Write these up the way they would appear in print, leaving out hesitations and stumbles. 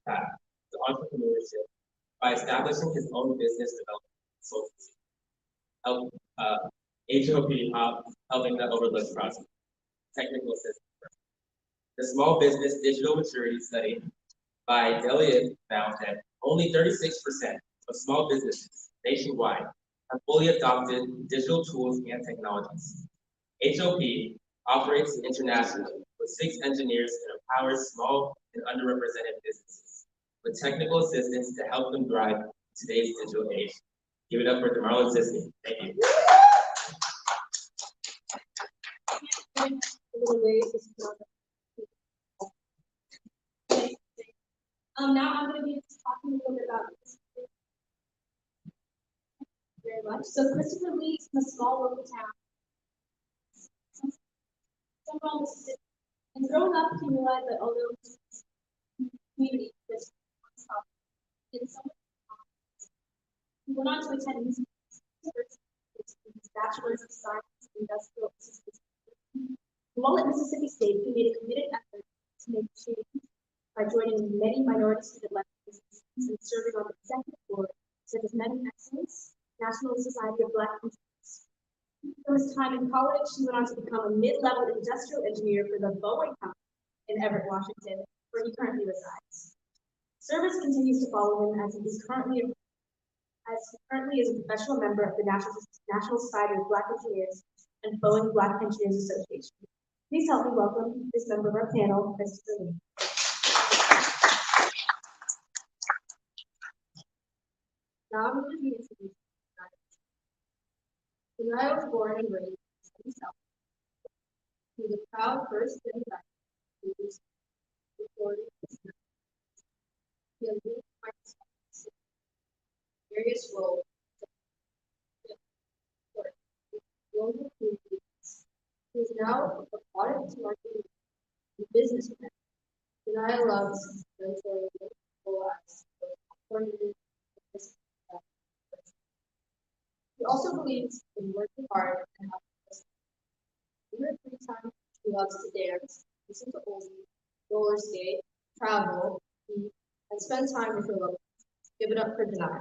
path to entrepreneurship by establishing his own business development consultancy, help, HOP, helping the overlooked process, technical assistance. The Small Business Digital Maturity Study by Delia found that only 36% of small businesses nationwide have fully adopted digital tools and technologies. HOP operates internationally with 6 engineers and empowers small and underrepresented businesses with technical assistance to help them thrive in today's digital age. Give it up for DeiMarlon Scisney. Thank you. Now I'm going to be talking a little bit about this. Very much. So Christopher Lee is from a small local town. Somewhere on Mississippi. And growing up, he realized that although his community was in some he went on to attend his bachelor's of science in industrial systems. While at Mississippi State, he made a committed effort to make change by joining many minority student-led businesses and serving on the executive board, such as Men in Excellence, National Society of Black Engineers. From his time in college, he went on to become a mid-level industrial engineer for the Boeing Company in Everett, Washington, where he currently resides. Service continues to follow him as he currently is a professional member of the National Society of Black Engineers and Boeing Black Engineers Association. Please help me welcome this member of our panel, Christopher Lee. Now I'm going to be introduced to Denai was born and raised in the South. He was a proud first generation recording listener. He has moved various roles global communities. He is now a product marketing businessman. Denai loves mentoring people as alternative. He also believes in working hard and having in her free time, she loves to dance, listen to oldies, roller skate, travel, eat, and spend time with her loved ones. Give it up for Denai.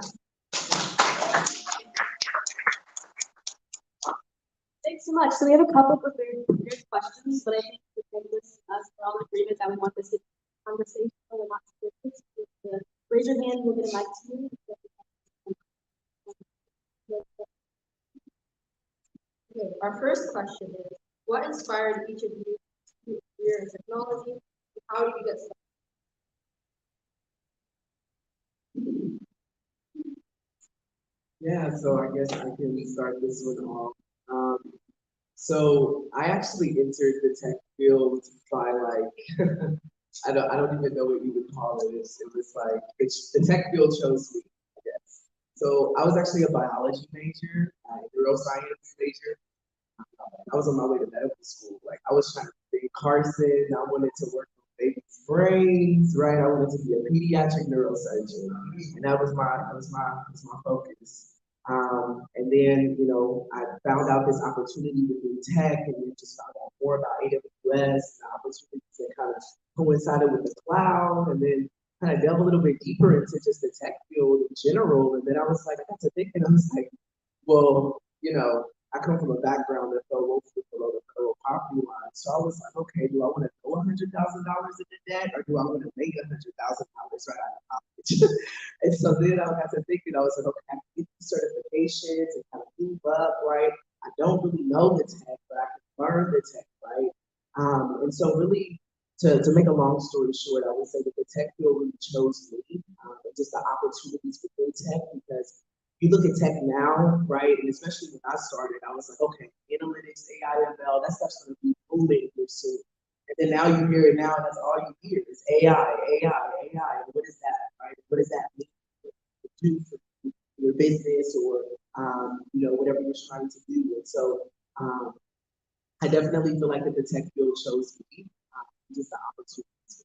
Thanks so much. So we have a couple of prepared questions, but I think we're all in agreement that we want this conversation so we're not scripted. Raise your hand, we'll get a mic to you. Okay, our first question is, what inspired each of you to career in technology? How did you get started? Yeah, so I guess I can start this one off. So I actually entered the tech field by like I don't even know what you would call it. It was like the tech field chose me, I guess. So I was actually a biology major, a neuroscience major. I was on my way to medical school. Like I was trying to be Carson. I wanted to work on babies' brains, right? I wanted to be a pediatric neurosurgeon, and that was my focus. And then I found out this opportunity within tech, and then just found out more about AWS, the opportunities that kind of coincided with the cloud, and then kind of delve a little bit deeper into just the tech field in general. And then I was like, I got to thinking, I was like, well, I come from a background that fell woefully below the federal poverty line. So I was like, okay, do I want to throw $100,000 into debt, or do I want to make $100,000 right out of college? And so then I got to thinking, I was like, okay, I can get these certifications and kind of move up, right? I don't really know the tech, but I can learn the tech, right? And so really, to make a long story short, I would say that the tech field really chose me, and just the opportunities within tech, because you look at tech now, right, and especially when I started, I was like, okay, analytics, AI, ML, that stuff's going to be booming here soon. And then now you hear it now, and that's all you hear is AI, AI, AI. And what is that, right? What does that mean to do for your business or, whatever you're trying to do? And so I definitely feel like that the tech field chose me, just the opportunities.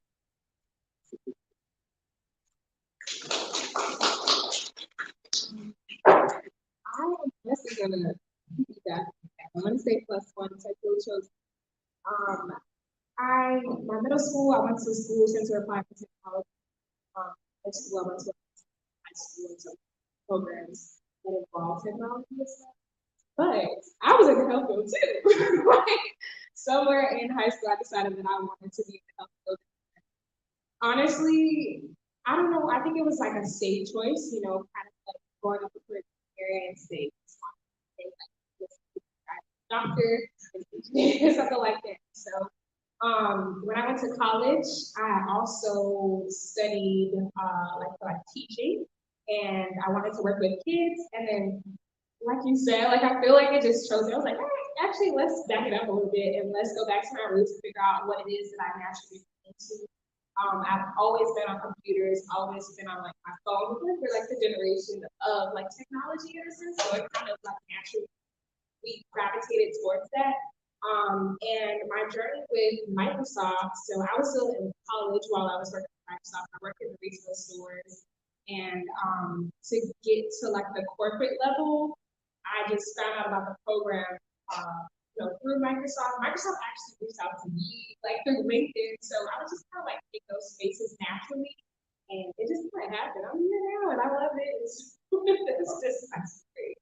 I am just gonna piggyback. I'm gonna say +1. So I feel chose. My middle school, I went to a school center applying for technology. I just love it. High school and some programs that involve technology and stuff. But I was in the health field too. Like somewhere in high school, I decided that I wanted to be in the health field. Honestly, I don't know. I think it was like a safe choice, you know, kind of like going up a career area and say, like doctor, something like that. So, when I went to college, I also studied like teaching, and I wanted to work with kids. And then, like you said, like I feel like it just chose. I was like, actually, let's back it up a little bit and let's go back to my roots and figure out what it is that I naturally into. I've always been on computers, always been on like my phone. We're like the generation of like technology in a sense, so it kind of like naturally we gravitated towards that. And my journey with Microsoft, so I was still in college while I was working at Microsoft. I worked in the retail stores, and to get to like the corporate level, I just found out about the program. Through Microsoft. Microsoft actually reached out to me like through LinkedIn, so I was just kind of like in those spaces naturally, and it just kind of happened. I'm here now, and I love it. It's just that's great.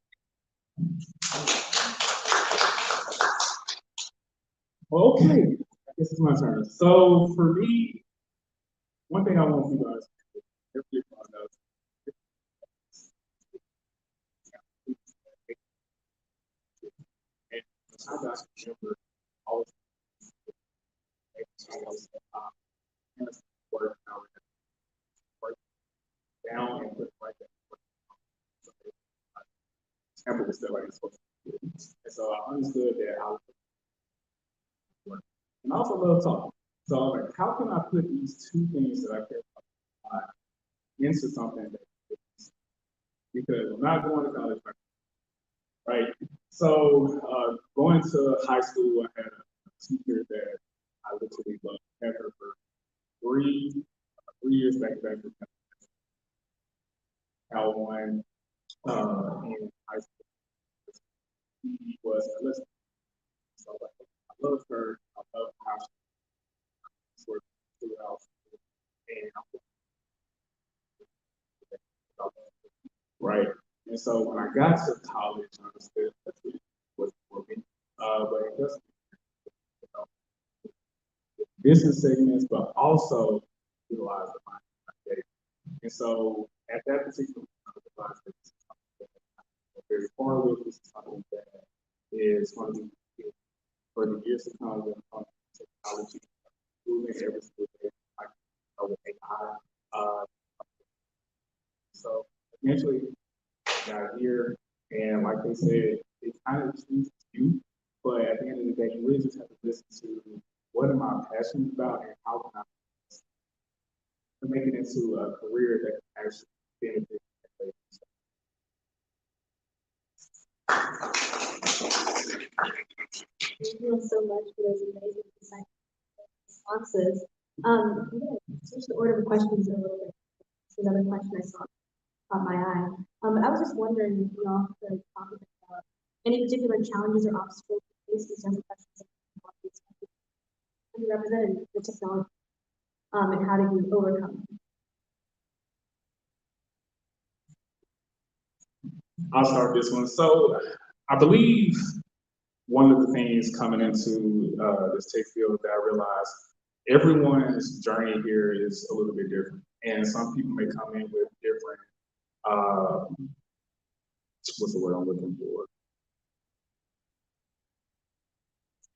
Okay, I guess it's my turn. So for me, one thing I want you guys to do, if you find out, and I got to remember all of work down and put right there. Example was still like it's supposed to be. And so I understood that I would. And I also love talking. So I was like, how can I put these two things that I care about into something that because I'm not going to college, right? So going to high school, I had a teacher that I literally loved. I had her for three years back to back. One in high school. He was a listener. So I love her. I love how she worked throughout. And right. And so when I got to college, I understood that's what it was for me. But it doesn't, business segments, but also utilize the mind. And so at that particular time, I realized that very far with this is something that is going to be for the years to come when technology moving every single day, like with AI. So eventually got here, and like they said, it kind of chooses you, but at the end of the day, you really just have to listen to what am I passionate about and how can I make it into a career that can actually benefit. Thank you so much for those amazing responses. I'm going to switch the order of questions a little bit. There's another question I saw caught my eye. But I was just wondering, you know, off the topic about any particular challenges or obstacles you face in terms of questions you represented the technology, and how did you overcome them? I'll start this one. So I believe one of the things coming into this tech field that I realized everyone's journey here is a little bit different. And some people may come in with different, what's the word I'm looking for?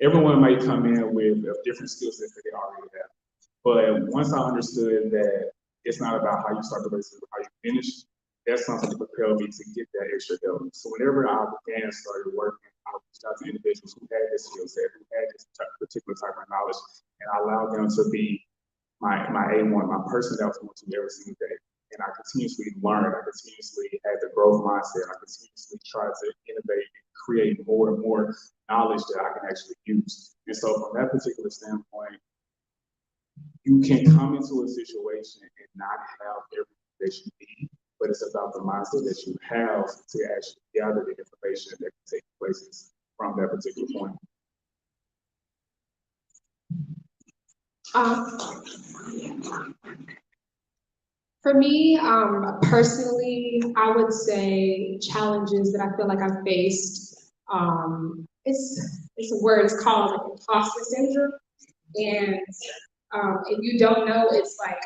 Everyone might come in with different skill sets that they already have. But once I understood that it's not about how you start the race, but how you finish, that's something to propel me to get that extra help. So whenever I began started working, I reached out to individuals who had this skill set, who had this particular type of knowledge, and I allowed them to be my A1, my person that I was going to every single day. And I continuously learned, I continuously had the growth mindset, I continuously tried to innovate and create more and more knowledge that I can actually use. And so from that particular standpoint, you can come into a situation and not have everything that you need, but it's about the mindset that you have to actually gather the information that can take places from that particular point. For me, personally, I would say challenges that I feel like I've faced. It's a word. It's called like imposter syndrome, and if you don't know, it's like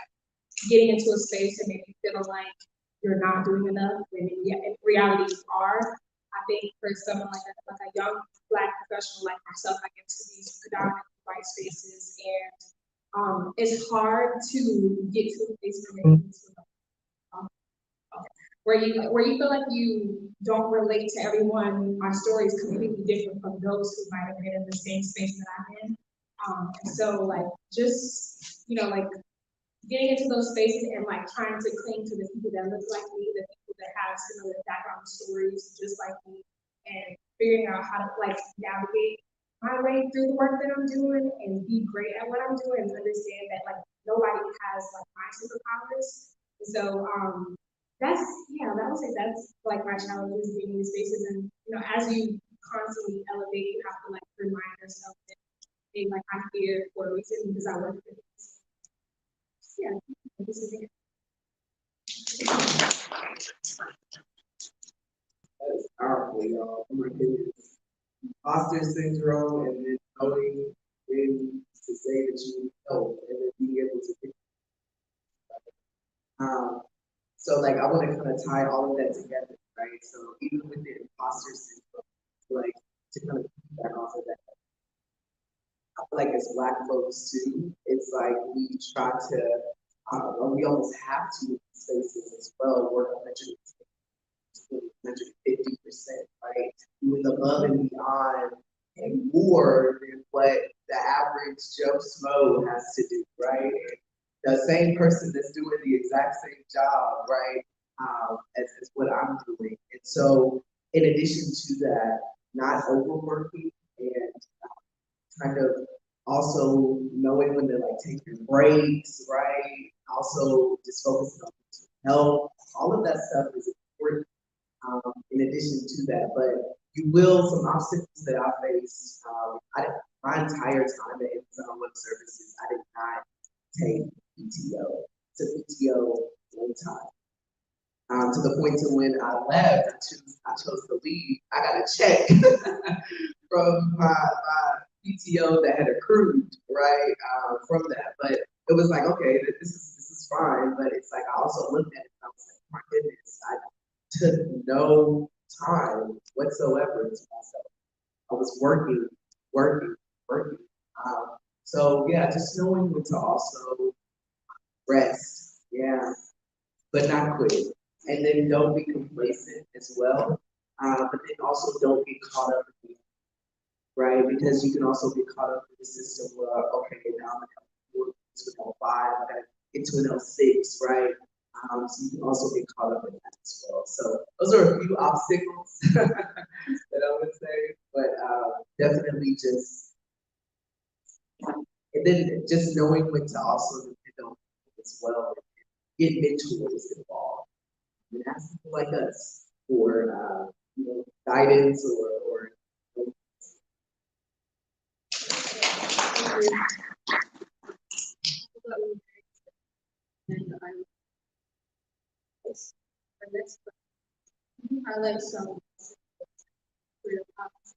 getting into a space and maybe feeling like you're not doing enough when in reality you are. I think for someone like a young Black professional like myself, I get to these predominantly white spaces, and it's hard to get to a place where maybe where you feel like you don't relate to everyone. Our story is completely different from those who might have been in the same space that I'm in. And so like just like getting into those spaces and like trying to cling to the people that look like me, the people that have similar background stories just like me, and figuring out how to like navigate my way through the work that I'm doing and be great at what I'm doing and understand that like nobody has like my superpowers. And so that would say that's like my challenges being in these spaces, and as you constantly elevate, you have to like remind yourself that hey, like I'm here for a reason because I work for this. Yeah, this is it. That is powerful, y'all. Oh my goodness. Imposter syndrome, and then knowing when to say that you need help, and then being able to pick. So like I want to kind of tie all of that together, right? So even with the imposter syndrome, like to kind of back off of that, I feel like as Black folks too, it's like we try to, or we almost have to in spaces as well, work 150%, right? Doing above and beyond and more than what the average Joe Smo has to do, right? The same person that's doing the exact same job, right, as what I'm doing. And so, in addition to that, not overworking and kind of also knowing when to like take your breaks, right? Also, just focusing on health. All of that stuff is important. In addition to that, but you will some obstacles that I faced. My entire time at Amazon Web Services, I did not take PTO. To PTO one time. To the point to when I left, I chose to leave. I got a check from my PTO that had accrued, right, from that. But it was like, okay, this is fine. But it's like I also looked at it and I was like, my goodness, I took no time whatsoever to myself. I was working. So yeah, just knowing when to also rest, yeah, but not quit. And then don't be complacent as well. But then also don't get caught up in it, right? Because you can also get caught up in the system where, okay, now I'm gonna to an L5, I gotta get to an L6, right? So you can also get caught up in that as well. So those are a few obstacles that I would say, but definitely just, and then just knowing when to also depend on as well, get mentors involved. And ask people like us for guidance or Highlight some for your comments.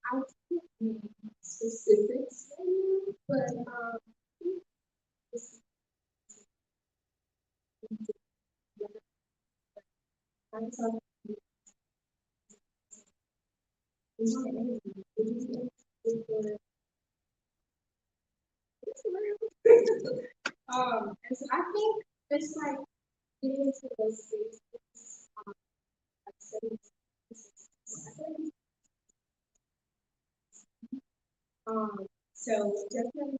I can't specifics, but I'm sorry. And so I think it's like getting into those spaces, like setting so definitely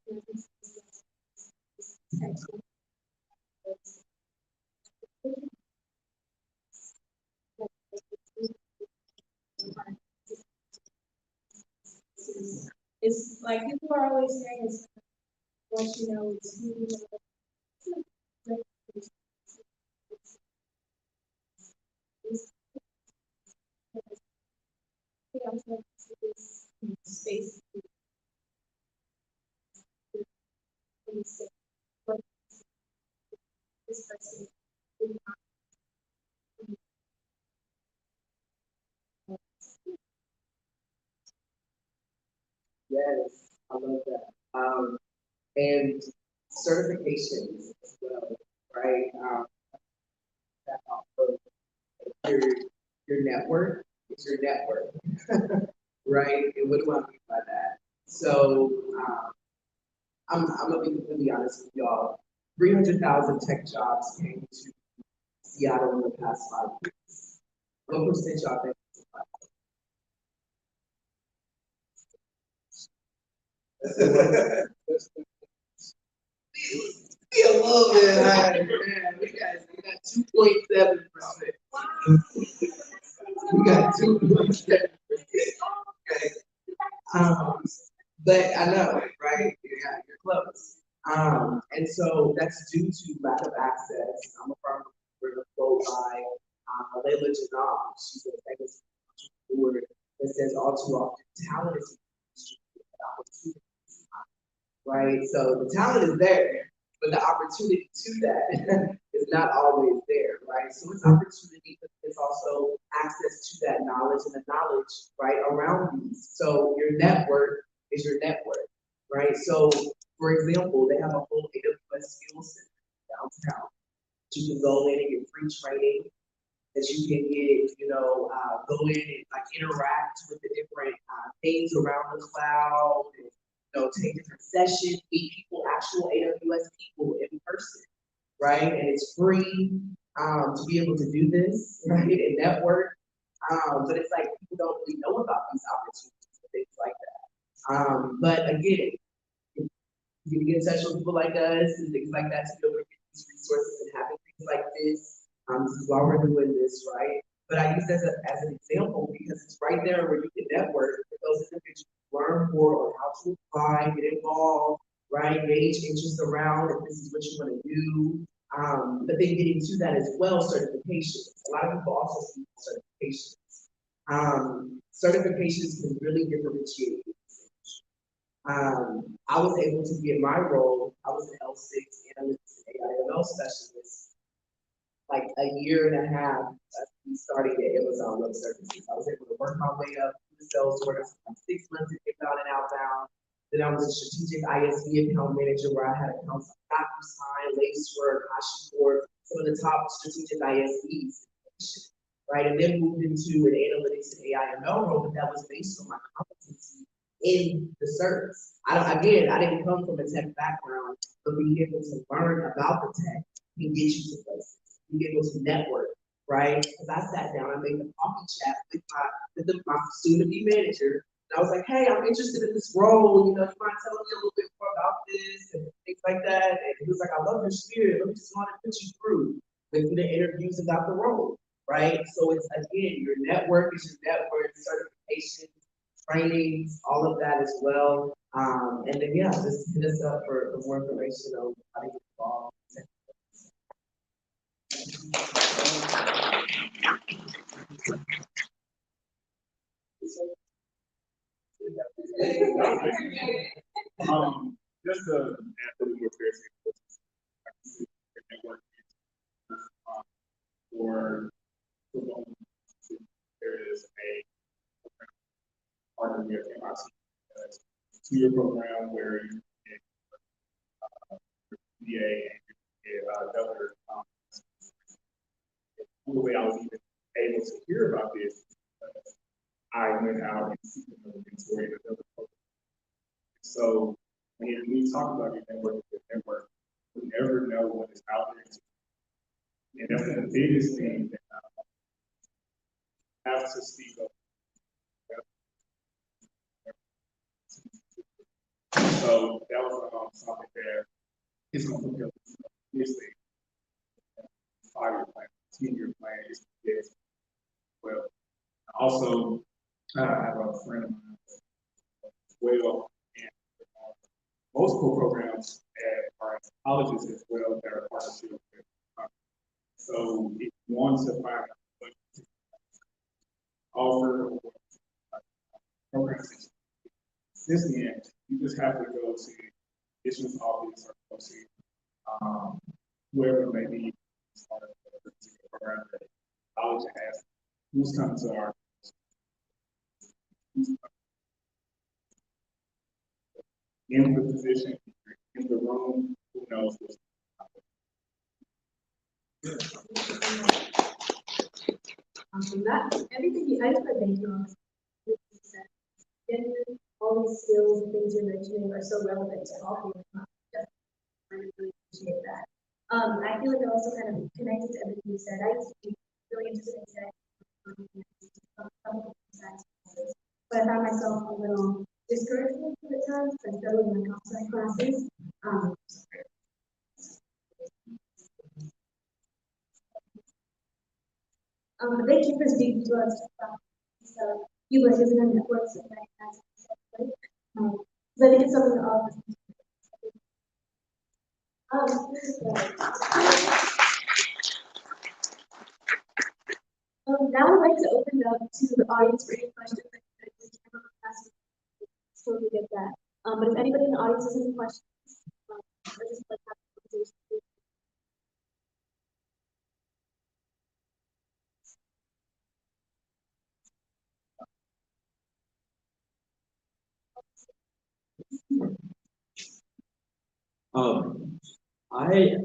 it's like people are always saying it's what you know, it's who you know. Yes, I love that. And certifications as well, right? That also your your network is your network, right? And what do I mean by that? So I'm gonna be completely honest with y'all. 300,000 tech jobs came to Seattle in the past 5 years. What percent y'all think? Be a little bit higher, man. We got 2.7%. We got 2.7%. Okay. But I know, right? Yeah, you're close. And so that's due to lack of access. I'm a firm quote by Layla Janab. She's a famous entrepreneur that says all too often talent is opportunity, right? So the talent is there, but the opportunity to that is not always there, right? So it's opportunity, but it's also access to that knowledge and the knowledge, right, around you. So your network is your network, right? So, for example, they have a whole AWS skills center downtown. You can go in and get free training that you can get, go in and like interact with the different things around the cloud, and, take different sessions, meet people, actual AWS people in person, right? And it's free to be able to do this, right? And network. But it's like people don't really know about these opportunities and things like that. But again, you can get in touch with people like us and things like that to be able to get these resources and having things like this. This is why we're doing this, right? But I use this as an example because it's right there where you can network for those individuals, learn more on how to apply, get involved, right? Gauge interest around if this is what you want to do. But then getting to that as well, certifications. A lot of people also see certifications. Certifications can really differentiate. I was able to be in my role, I was an L6 analyst and AIML specialist like a year and a half starting at Amazon Web Services. I was able to work my way up to the sales order, like 6 months of inbound and outbound. Then I was a strategic ISV account manager where I had accounts like DocuSign, Lacework, HashiCorp, some of the top strategic ISVs, right? And then moved into an analytics and AIML role, but that was based on my competency in the service. I didn't come from a tech background, but being able to learn about the tech can get you to places. Be able to network, right? Because I sat down, I made a coffee chat with my soon-to-be manager, and I was like, "Hey, I'm interested in this role. You mind telling me a little bit more about this and things like that?" And he was like, "I love your spirit. Let me just want to put you through the interviews about the role, right?" So it's again, your network is your network, certification, trainings, all of that as well. And then just hit us up for more information on how to get involved. Just to add a little more clarity, for there is a partner with MIT, 2-year program where you get VA and other. The way I was even able to hear about this, I went out and seeked another mentor in another program. So when we talk about your network, we never know what is out there. And that's the biggest thing that I have to speak up. So that was something that is going to be obviously 5-year plan, 10-year plan is yes. Well, also I have a friend of mine as well, and multiple programs at our colleges as well that are partnership with. So if you want to find what to offer programs Scisney, you just have to go to issues office or go to whoever it may be who's coming to our in the position, in the room, who knows what's From that, everything you guys are thinking on, all these skills and things you're mentioning are so relevant to all people. I really appreciate that. I feel like it also kind of connected to everything you said. I used to be really interested in tech, but I found myself a little discouraged at times because I struggled in my comp sci classes. Thank you for speaking to us about humans and networks and that. I think it's something that all of us need now I'd like to open it up to the audience for any questions. So we get that. But if anybody in the audience has any questions, I just like have a conversation. I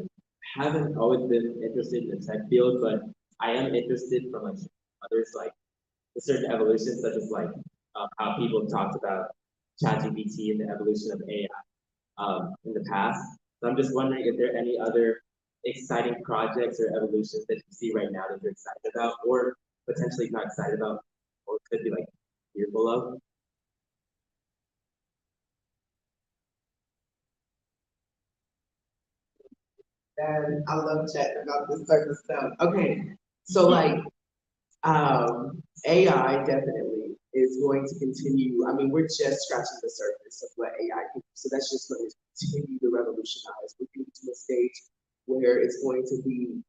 haven't always been interested in the tech field, but I am interested from like others, like the certain evolutions, such as like how people talked about ChatGPT and the evolution of AI in the past. So I'm just wondering if there are any other exciting projects or evolutions that you see right now that you're excited about, or potentially not excited about, or could be like fearful of. And I love chatting about this type of stuff. Okay, so like AI definitely is going to continue. I mean, we're just scratching the surface of what AI can do. So that's just going to continue to revolutionize. We're getting to a stage where it's going to be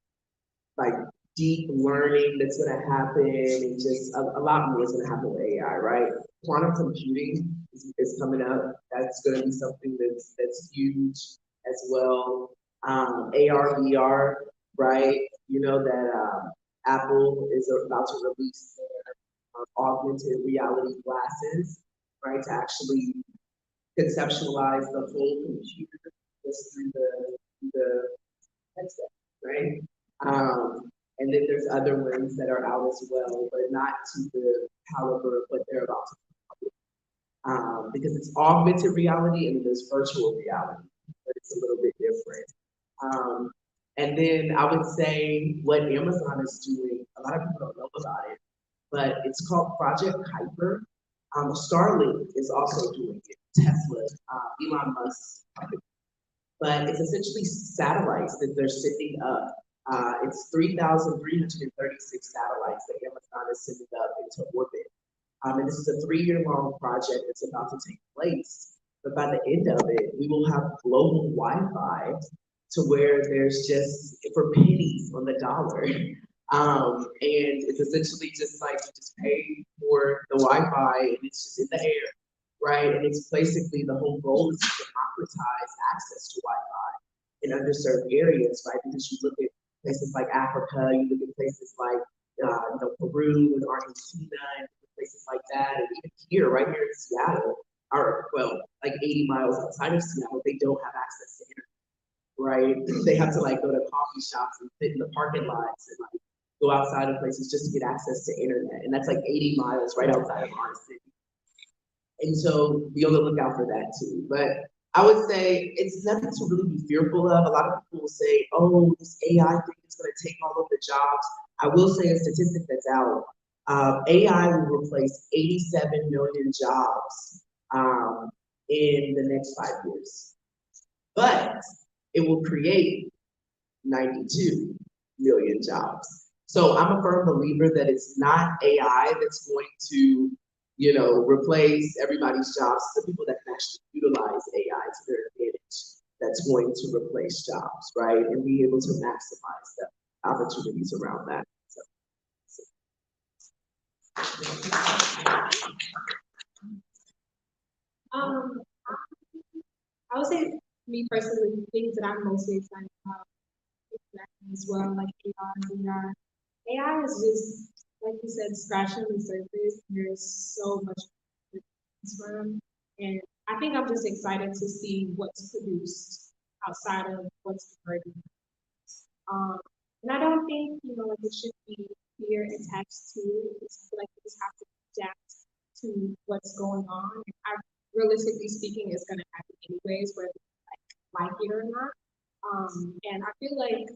like deep learning that's going to happen, and just a lot more is going to happen with AI, right? Quantum computing is coming up. That's going to be something that's huge as well. AR, VR, right? You know that Apple is about to release their augmented reality glasses, right? To actually conceptualize the whole computer just through the headset, right? And then there's other ones that are out as well, but not to the caliber of what they're about to because it's augmented reality and then there's virtual reality, but it's a little bit different. And then I would say what Amazon is doing, a lot of people don't know about it, but it's called Project Kuiper. Starlink is also doing it, Tesla, Elon Musk, but it's essentially satellites that they're sending up. It's 3,336 satellites that Amazon is sending up into orbit. And this is a 3-year-long project that's about to take place. But by the end of it, we will have global Wi-Fi to where there's just for pennies on the dollar. And it's essentially just like you just pay for the Wi-Fi and it's just in the air, right? And it's basically the whole goal is to democratize access to Wi-Fi in underserved areas, right? Because you look at places like Africa, you look at places like Peru and Argentina and places like that, and even here, right here in Seattle, or well, like 80 miles outside of Seattle, they don't have access to internet, right? They have to like go to coffee shops and sit in the parking lots and like go outside of places just to get access to internet, and that's like 80 miles right outside of our city. And so be on the lookout for that too. But I would say it's nothing to really be fearful of. A lot of people will say, oh, this AI thing is going to take all of the jobs. I will say a statistic that's out. AI will replace 87 million jobs in the next 5 years. But it will create 92 million jobs. So I'm a firm believer that it's not AI that's going to replace everybody's jobs. The people that can actually utilize AI to their advantage, that's going to replace jobs, right? And be able to maximize the opportunities around that. I would say, me personally, the things that I'm mostly excited about as well, like AR and VR. AI is just like you said, scratching the surface. There's so much to choose from, and I think I'm just excited to see what's produced outside of what's already. And I don't think like it should be fear attached to it. It's like you just have to adapt to what's going on. Realistically speaking, it's going to happen anyways, whether you like it or not. And I feel like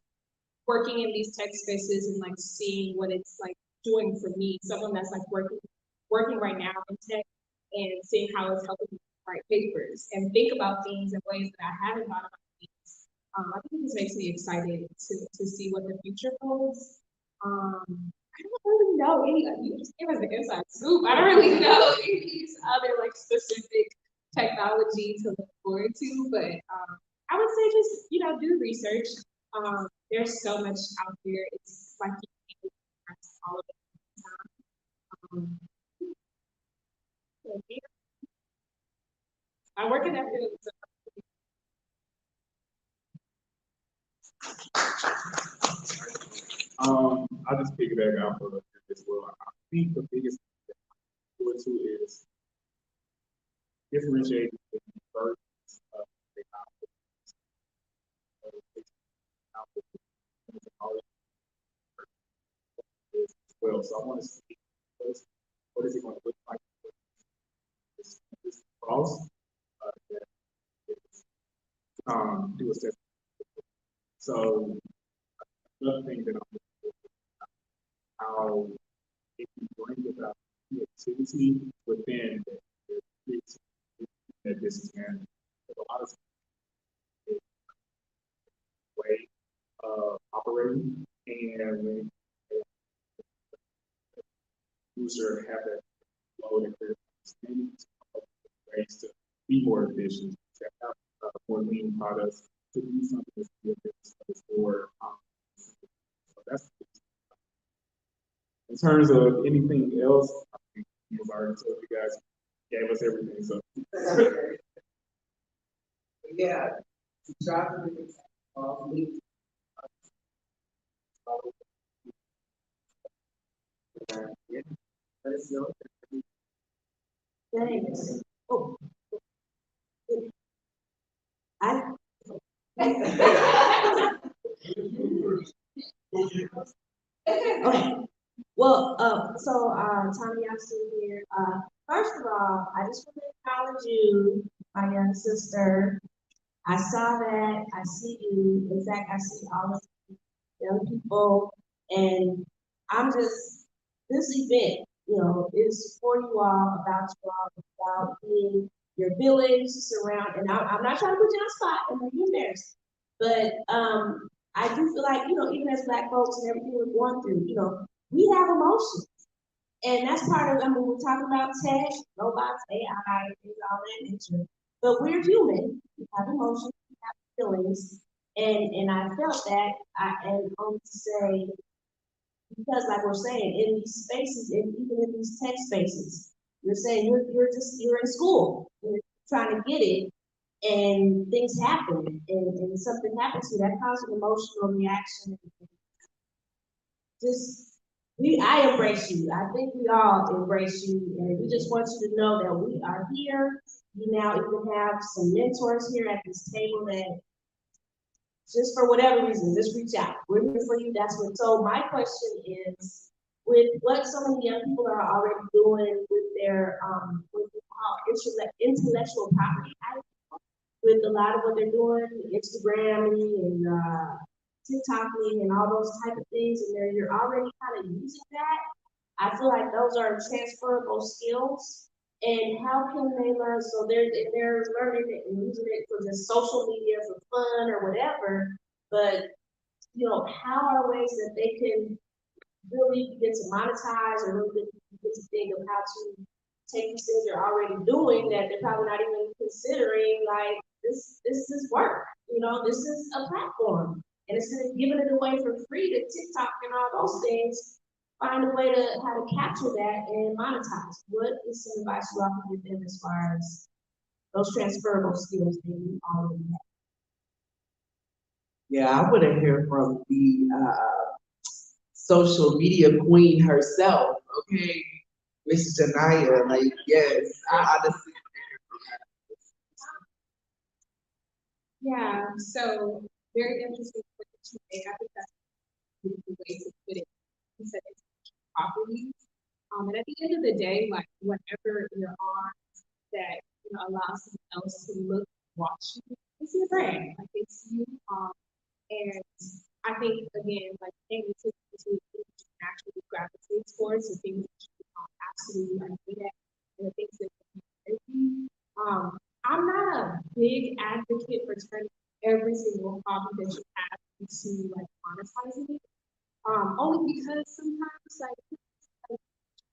working in these tech spaces and like seeing what it's like doing for me, someone that's like working right now in tech and seeing how it's helping me write papers and think about things in ways that I haven't thought about things. I think this makes me excited to see what the future holds. I don't really know any. You just gave us the inside scoop. I don't really know any other like specific technology to look forward to, but I would say just do research. There's so much out there. It's like you can't express all of it at the time. So, yeah. I work in that field. So. I'll just piggyback off of it as well. I think the biggest thing to it too is differentiating the versions of technology as well. So I want to see what is it going to look like this cross do a step. So another thing that I'm looking for how if you bring about creativity within that this is man, a lot of way of operating and when user have that flow and clear understanding ways to be more efficient, to have more lean products, to do something that's more so that's in terms of anything else, I think you've already told you guys gave us everything. So Yeah, subscribe to the link. Yeah, let us know. Thanks. Oh. Okay. Well, Tommy, I'm still here. First of all, I just want to acknowledge you, my young sister. I saw that. I see you. In fact, I see all of you young people, and I'm just this event. Is for you all, about being your village, surround. And I'm not trying to put you on the spot, and you're embarrassed, but I do feel like even as Black folks and everything we're going through, we have emotions. And that's part of, we're talking about tech, robots, AI, things all that nature. But we're human. We have emotions, we have feelings. And I felt that, and to say, because like we're saying, in these spaces, and even in these tech spaces, you're saying you're in school, you're trying to get it, and things happen, and something happens to you, that causes an emotional reaction. I embrace you. I think we all embrace you, and we just want you to know that we are here. We now even have some mentors here at this table that just for whatever reason, just reach out. We're here for you. That's what. So my question is, with what so many young people are already doing with their intellectual property, with a lot of what they're doing, Instagramming and TikToking and all those type of things, and you're already kind of using that. I feel like those are transferable skills. And how can they learn? So they're learning it and using it for just social media for fun or whatever. But how are ways that they can really get to monetize or really get to think of how to take these things they're already doing that they're probably not even considering, like this is work. This is a platform. And instead of giving it away for free to TikTok and all those things, find a way to how to capture that and monetize. What is some advice you all can give them as far as those transferable skills that you already have? Yeah, I want to hear from the social media queen herself, okay? Miss Janaya, like, yes, I honestly. Yeah, so very interesting point that you made. I think that's a beautiful way to put it. You said it's properties. And at the end of the day, like whatever you're on that allows someone else to look, watch you, it's your brand. Like it's you. And I think again, like paying attention to things you can actually gravitate towards, the things that you absolutely are good at, and the things that you I'm not a big advocate for turning every single hobby that you have into like monetizing it. Only because sometimes like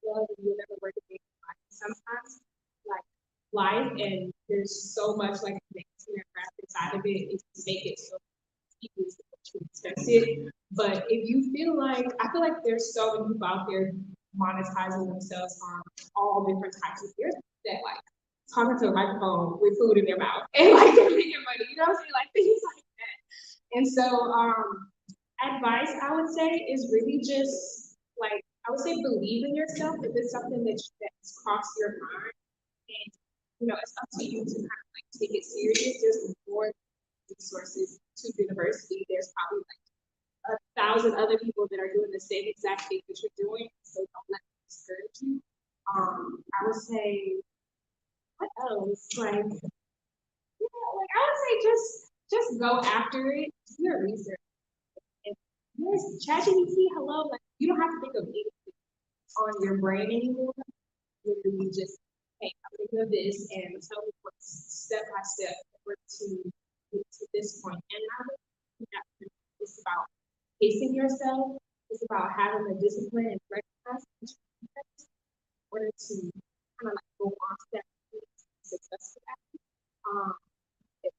love and you'll never work again. Sometimes like life and there's so much like advancement and craft inside of it is to make it so people too expensive. But if you feel like I feel like there's so many people out there monetizing themselves on all different types of gear that like talking to a microphone with food in their mouth and like they're making money, you know what I'm saying? Like things like that. And so advice I would say is really just like I would say believe in yourself if it's something that's crossed your mind and it's up to you to kind of like take it serious. There's more resources to the university. There's probably like 1,000 other people that are doing the same exact thing that you're doing. So don't let it discourage you. I would say what else? Like, like I would say just go after it. Do your research. And there's ChatGPT, hello, like you don't have to think of anything on your brain anymore. Literally just, hey, I'm thinking of this and tell me what step by step to get to this point. And I think that it's about pacing yourself. It's about having the discipline and recognize in order to kind of like go on to that successful action.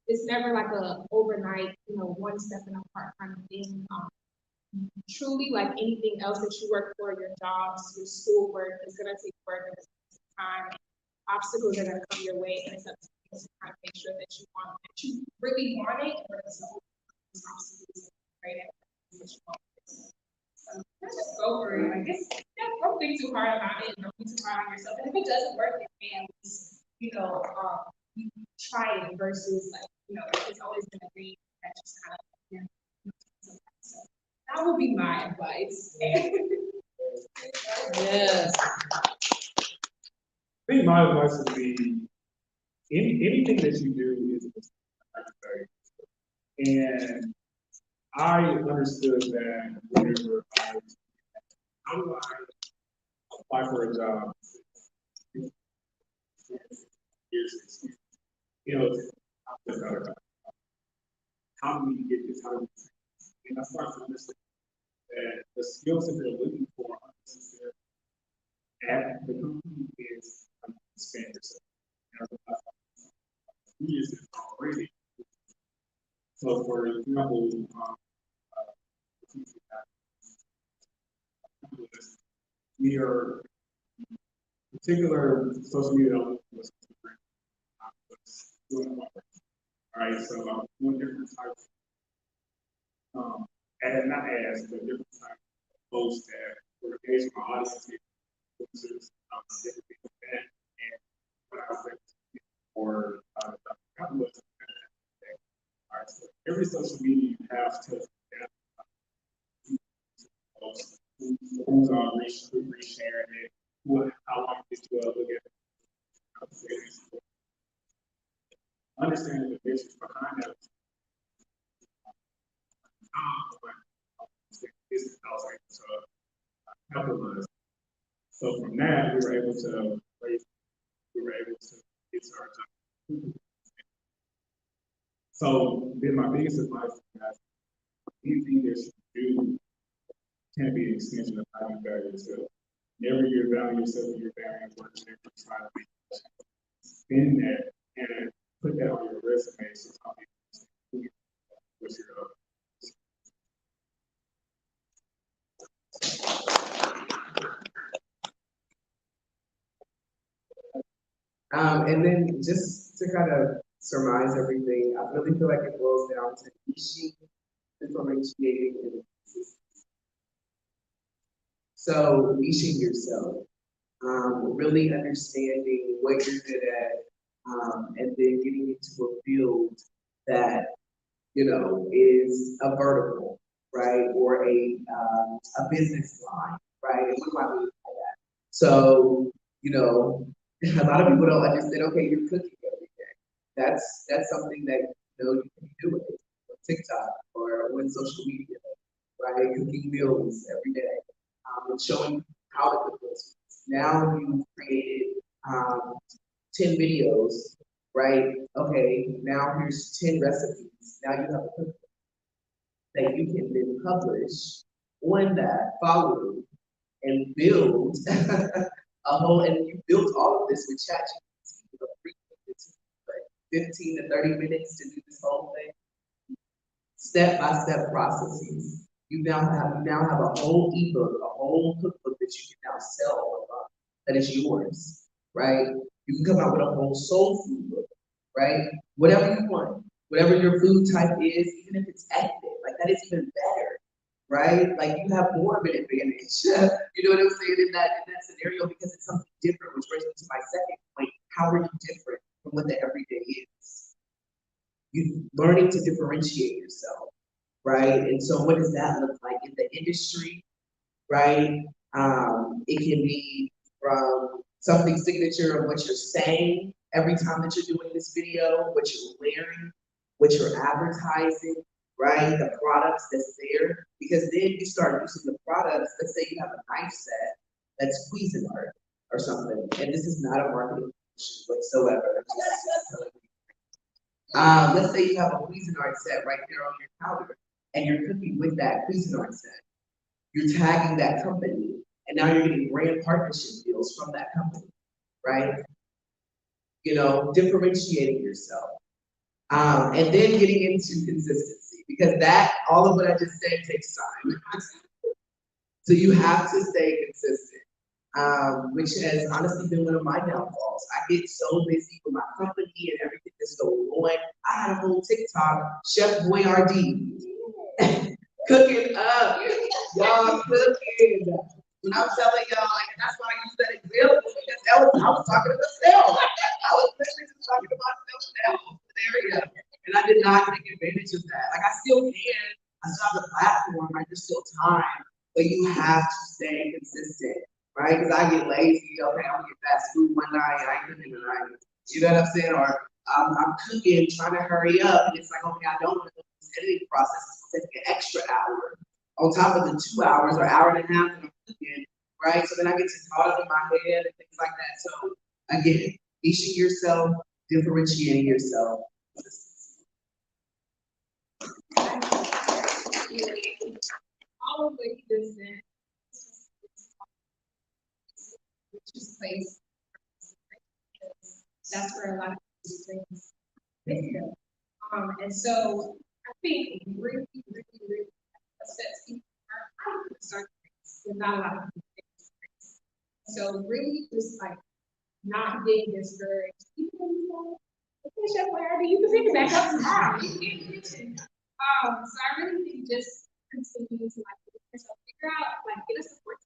It's never like a overnight, one step in a part kind of thing. Truly, like anything else that you work for, your jobs, your schoolwork is gonna take work and time. Obstacles are gonna come your way, and it's up to you to kind of make sure that you really want it, or it's obstacles, right? So just go for it. I guess don't think too hard about it. Don't think too hard on yourself. And if it doesn't work, then you try it versus like it's always been a thing that just kind of so that would be my advice. Yes. I think my advice would be anything that you do is a mistake. And I understood that whenever how do I apply for a job? How do we get this? How do we? And I started to understand that the skills that they're looking for at the company is expand yourself. Use it already. So, for example, we are particular social media was doing all right. So I'm doing different types, and not ads, but different types of posts that were engaged my audience, different things like that, and what I was for capitalism. All right, so every social media you have to who's on resharing it, how long did you look at it? Understanding the business behind that. Business outside to capitalize. So from that, we were able to get started. So then my biggest advice is that anything that you do can be an extension of how you value yourself. Whenever you value yourself and your value work, you try to be in that and put that on your resume so what's your And then just to kind of surmise everything, I really feel like it boils down to niching, differentiating, and consistency. So niching yourself, really understanding what you're good at, and then getting into a field that, you know, is a vertical, right? Or a business line, right? And what do I mean by that? So, you know, a lot of people don't understand, okay, you're cooking every day. That's something that, you know, you can do it on TikTok or on social media, right? Cooking meals every day, and showing how to cook those. Now you've created 10 videos, right? Okay, now here's 10 recipes. Now you have a cookbook that you can then publish on that following and build a whole, and you built all of this with ChatGPT, you know, 15 to 30 minutes to do this whole thing, step-by-step processes. You now have a whole ebook, a whole cookbook that you can now sell online, that is yours, right? You can come out with a whole soul food book, right? Whatever you want, whatever your food type is, even if it's ethnic, like that is even better, right? Like you have more of an advantage. You know what I'm saying in that scenario, because it's something different, which brings me to my second point. How are you different from what the everyday is? You learning to differentiate yourself, right? And so what does that look like in the industry, right? It can be from something signature of what you're saying every time that you're doing this video, what you're wearing, what you're advertising, right? The products that's there, because then you start using the products. Let's say you have a knife set that's Cuisinart or something, and this is not a marketing whatsoever. I'm just telling you. Let's say you have a Cuisinart set right there on your counter, and you're cooking with that Cuisinart set. You're tagging that company, and now you're getting brand partnership deals from that company, right? You know, differentiating yourself. And then getting into consistency, because that, all of what I just said takes time. So you have to stay consistent, which has honestly been one of my downfalls. I get so busy with my company and everything that's going on. I had a whole TikTok, Chef Boyardee, cooking up, y'all cooking. When I'm telling y'all, like, that's why I use that example, because I was talking to myself. I was literally just talking to myself now, area. And I did not take advantage of that. Like I still can, I still have the platform, right? There's still time, but you have to stay consistent, right? Because I get lazy, okay, I'm gonna get fast food one night, I ain't cooking tonight. You know what I'm saying? Or I'm cooking, trying to hurry up, and it's like, okay, I don't want to go through this editing process, it's taking an extra hour on top of the 2 hours or hour and a half that I'm cooking, right? So then I get to thoughts in my head and things like that. So again, niching yourself, differentiating yourself. All of what he just said, which is place, that's where a lot of these things fit. And so I think really sets people apart. I would start with not a lot of things. So really just like not getting discouraged. Even when you know, okay, Chef Larry, you can pick it back up tomorrow. So I really think just continue to like figure out, like get a support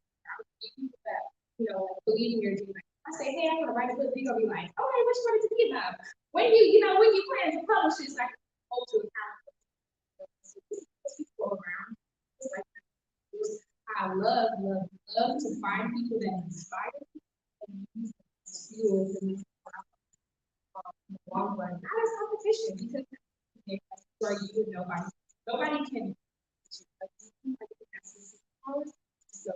team that, you know, like believe in your dream. Like, I say, hey, I'm gonna write a book, they're gonna be like, okay, what you want it to be about? When you plan to publish it, it's like hold to account. People around. Like, I love to find people that inspire me and use fuel for me in the long run. Not as competition, because where you would nobody can. So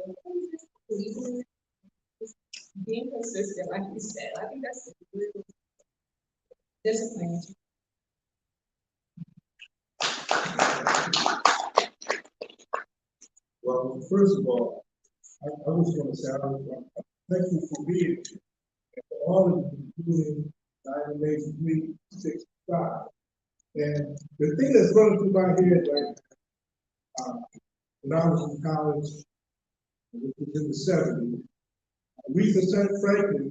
being consistent, like you said, I think that's really discipline. Well, first of all, I was going to say, thank you for being here. And for all of you doing 9 days, 3, 6, 5. And the thing that's running through my head, like, when I was in college, which was in the 70s, Aretha Franklin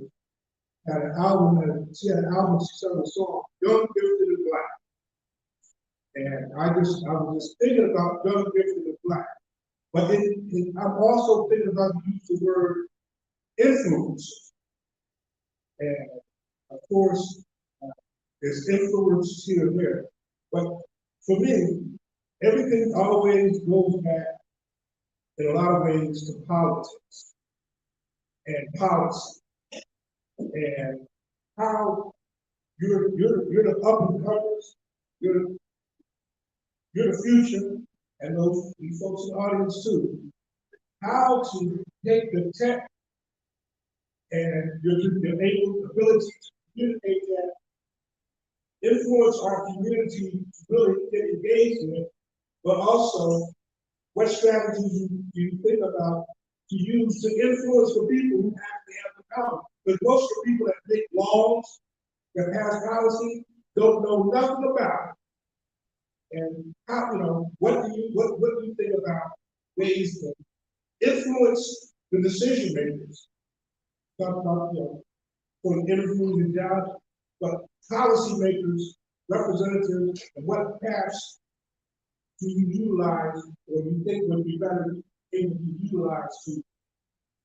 had an album, she sang a song, Young Gifted and Black. And I was just thinking about Young Gifted and Black. But I'm also thinking about you the word influence. And of course, there's influence here and there. But for me, everything always goes back in a lot of ways to politics and policy and how you're the up and comers, you're the future, and these folks in the audience too. How to take the tech and your ability to communicate that, influence our community to really get engaged in it, but also what strategies do you think about to use to influence the people who actually have the power? Because most of the people that make laws, that pass policy, don't know nothing about it. And how, what do you think about ways to influence the decision makers? Talk about, for interviews and jobs, but policymakers, representatives, and what paths do you utilize, or you think would be better able to utilize to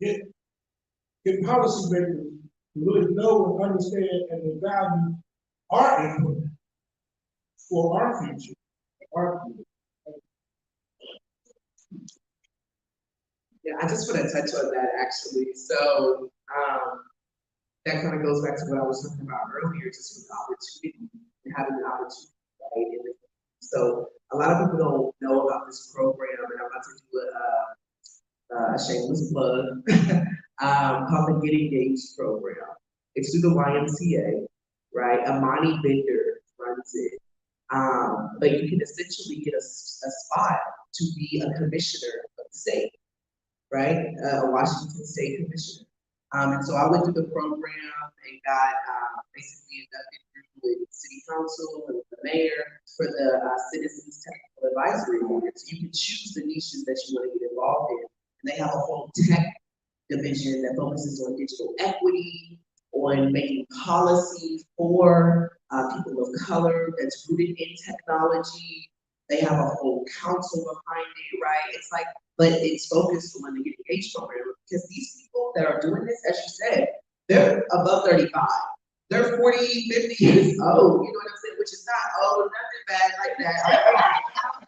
get policymakers to really know and understand and value our input for our future, Yeah, I just want to touch on that actually. So that kind of goes back to what I was talking about earlier, just with the opportunity and having the opportunity, right? And so a lot of people don't know about this program, and I'm about to do a shameless plug called the Get Engaged program. It's through the YMCA, right? Amani Bender runs it. But you can essentially get a spot to be a commissioner of the state, right? A Washington State commissioner. And so I went through the program and got basically inducted with the city council and with the mayor for the Citizens Technical Advisory Board. So you can choose the niches that you want to get involved in. And they have a whole tech division that focuses on digital equity, on making policy for people of color that's rooted in technology. They have a whole council behind it, right? It's like, but it's focused on the Get Engaged program because these people that are doing this, as you said, they're above 35. They're 40, 50 years old, you know what I'm saying? Which is not old, nothing bad like that.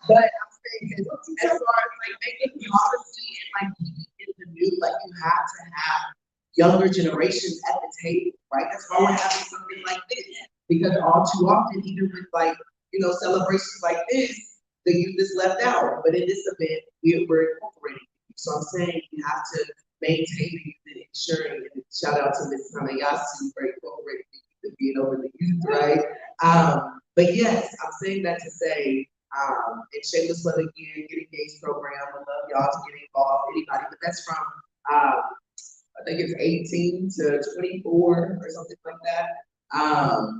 But I'm saying, as far as like making policy and like keeping in the new, like you have to have younger generations at the table, right? That's why we're having something like this. Because all too often, even with like, celebrations like this, the youth is left out. But in this event, we're incorporating. So I'm saying you have to maintain the youth and ensuring, and shout out to Ms. Tanayasu for incorporating the youth and being over the youth, right? But yes, I'm saying that to say, and shameless plug again, Get Engaged program. I love y'all to get involved, anybody, but that's from, I think it's 18 to 24 or something like that,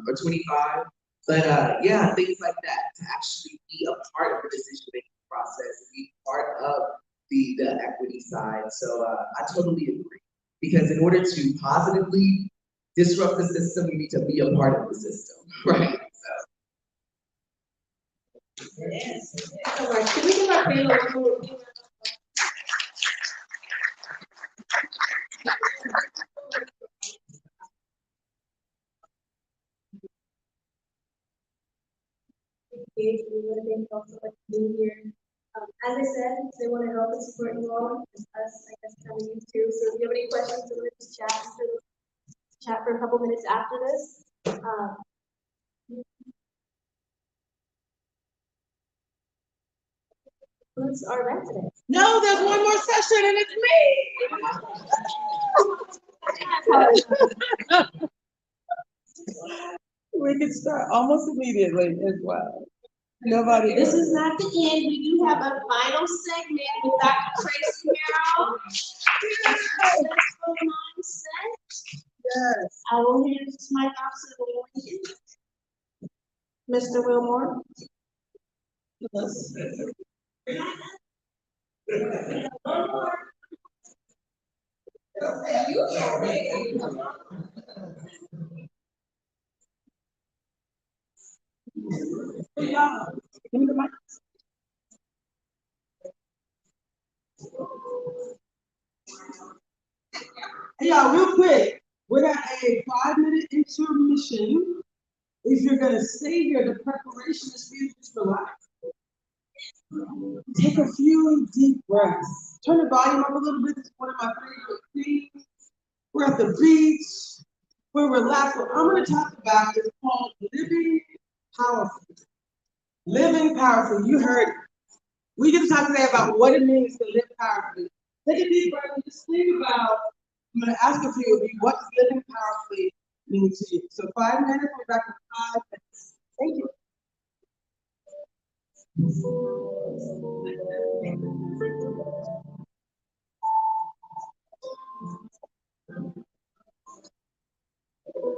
or 25. But yeah, things like that to actually be a part of the decision-making process, be part of the equity side. So I totally agree. Because in order to positively disrupt the system, you need to be a part of the system, right? So. Yes. All right, can we give our panel a little We want to thank also for being here. As I said, they want to help and support you all, as us, I guess, coming in too. So if you have any questions, we're going to chat for a couple minutes after this. Who's our rep today? No, there's one more session and it's me. We can start almost immediately as well. Nobody. This is not the end. We do have a final segment with Dr. Tracy Merrill. Yes. I will hand this mic off to the Mr. Wilmore. Give me the mic. Hey, y'all, real quick, we're got a 5-minute intermission. If you're gonna stay here, the preparation is for you to just relax. Take a few deep breaths. Turn the volume up a little bit. It's one of my favorite things. We're at the beach. We're relaxed. What I'm gonna talk about is called living powerfully. Living powerfully. You heard it. We get to talk today about what it means to live powerfully. Take a deep breath and just think about, I'm gonna ask a few of you, what does living powerfully mean to you? So 5 minutes, we're back in 5 minutes. Thank you.